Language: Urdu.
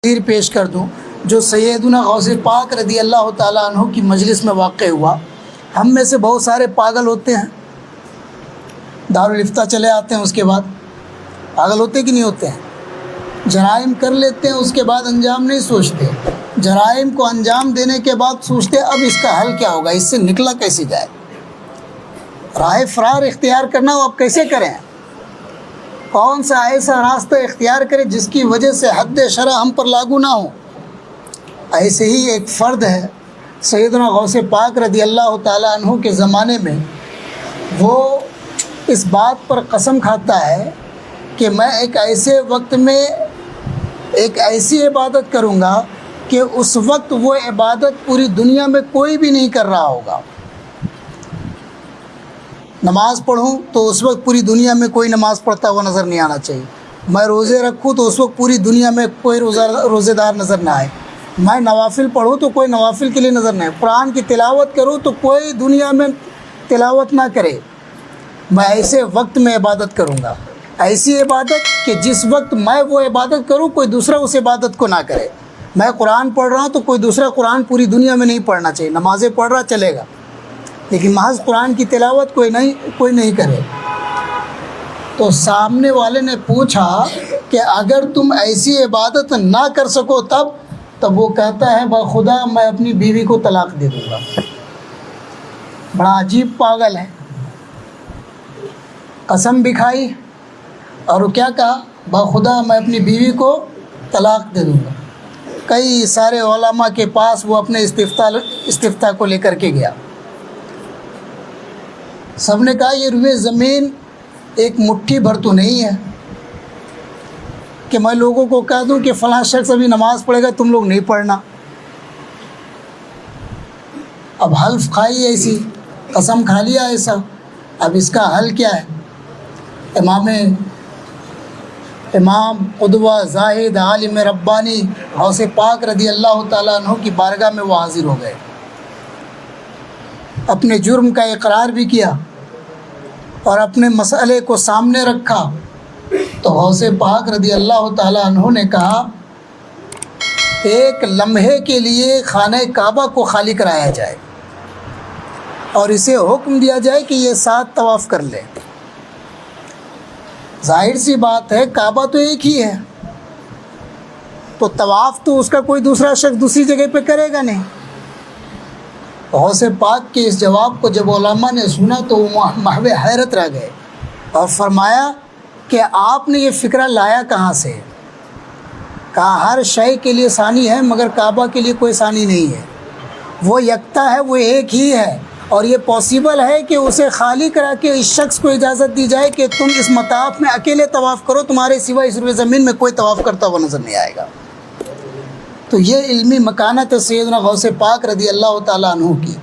تذکیر پیش کر دوں جو سیدنا غوث پاک رضی اللہ تعالیٰ عنہ کی مجلس میں واقع ہوا۔ ہم میں سے بہت سارے پاگل ہوتے ہیں، دارالفتہ چلے آتے ہیں، اس کے بعد پاگل ہوتے کہ نہیں ہوتے ہیں، جرائم کر لیتے ہیں، اس کے بعد انجام نہیں سوچتے، جرائم کو انجام دینے کے بعد سوچتے اب اس کا حل کیا ہوگا، اس سے نکلا کیسے جائے، راہ فرار اختیار کرنا ہو اب کیسے کریں، کون سا ایسا راستہ اختیار کرے جس کی وجہ سے حد شرع ہم پر لاگو نہ ہو۔ ایسے ہی ایک فرد ہے سیدنا غوث پاک رضی اللہ تعالیٰ عنہ کے زمانے میں، وہ اس بات پر قسم کھاتا ہے کہ میں ایک ایسے وقت میں ایک ایسی عبادت کروں گا کہ اس وقت وہ عبادت پوری دنیا میں کوئی بھی نہیں کر رہا ہوگا۔ نماز پڑھوں تو اس وقت پوری دنیا میں کوئی نماز پڑھتا ہوا نظر نہیں آنا چاہیے، میں روزے رکھوں تو اس وقت پوری دنیا میں کوئی روزے دار نظر نہ آئے، میں نوافل پڑھوں تو کوئی نوافل کے لیے نظر نہ آئے، قرآن کی تلاوت کروں تو کوئی دنیا میں تلاوت نہ کرے، میں ایسے وقت میں عبادت کروں گا، ایسی عبادت کہ جس وقت میں وہ عبادت کروں کوئی دوسرا اس عبادت کو نہ کرے، میں قرآن پڑھ رہا ہوں تو کوئی دوسرا قرآن پوری دنیا میں نہیں پڑھنا چاہیے، نمازیں پڑھ رہا چلے گا لیکن محض قرآن کی تلاوت کوئی نہیں کرے۔ تو سامنے والے نے پوچھا کہ اگر تم ایسی عبادت نہ کر سکو تب وہ کہتا ہے بخدا میں اپنی بیوی کو طلاق دے دوں گا۔ بڑا عجیب پاگل ہے، قسم بھی کھائی اور کیا کہا بخدا میں اپنی بیوی کو طلاق دے دوں گا۔ کئی سارے علماء کے پاس وہ اپنے استفتاء کو لے کر کے گیا، سب نے کہا یہ روئے زمین ایک مٹھی بھر تو نہیں ہے کہ میں لوگوں کو کہہ دوں کہ فلاں شخص ابھی نماز پڑھے گا تم لوگ نہیں پڑھنا۔ اب حلف کھائی ایسی، قسم کھا لیا ایسا، اب اس کا حل کیا ہے؟ امام قدوہ زاہد عالم ربانی غوث پاک رضی اللہ تعالیٰ عنہ کی بارگاہ میں وہ حاضر ہو گئے، اپنے جرم کا اقرار بھی کیا اور اپنے مسئلے کو سامنے رکھا۔ تو غوث پاک رضی اللہ تعالیٰ عنہ نے کہا ایک لمحے کے لیے خانہ کعبہ کو خالی کرایا جائے اور اسے حکم دیا جائے کہ یہ 7 طواف کر لے۔ ظاہر سی بات ہے کعبہ تو ایک ہی ہے، تو طواف تو اس کا کوئی دوسرا شخص دوسری جگہ پہ کرے گا نہیں۔ غوث پاک کے اس جواب کو جب علماء نے سنا تو وہ محو حیرت رہ گئے اور فرمایا کہ آپ نے یہ فکرہ لایا کہاں سے؟ کہا ہر شے کے لیے ثانی ہے مگر کعبہ کے لیے کوئی ثانی نہیں ہے، وہ یکتا ہے، وہ ایک ہی ہے، اور یہ پاسبل ہے کہ اسے خالی کرا کے اس شخص کو اجازت دی جائے کہ تم اس مطاف میں اکیلے طواف کرو، تمہارے سوا اس روئے زمین میں کوئی طواف کرتا ہوا نظر نہیں آئے گا۔ تو یہ علمی مکانت ہے سیدنا غوث پاک رضی اللہ تعالیٰ عنہ کی۔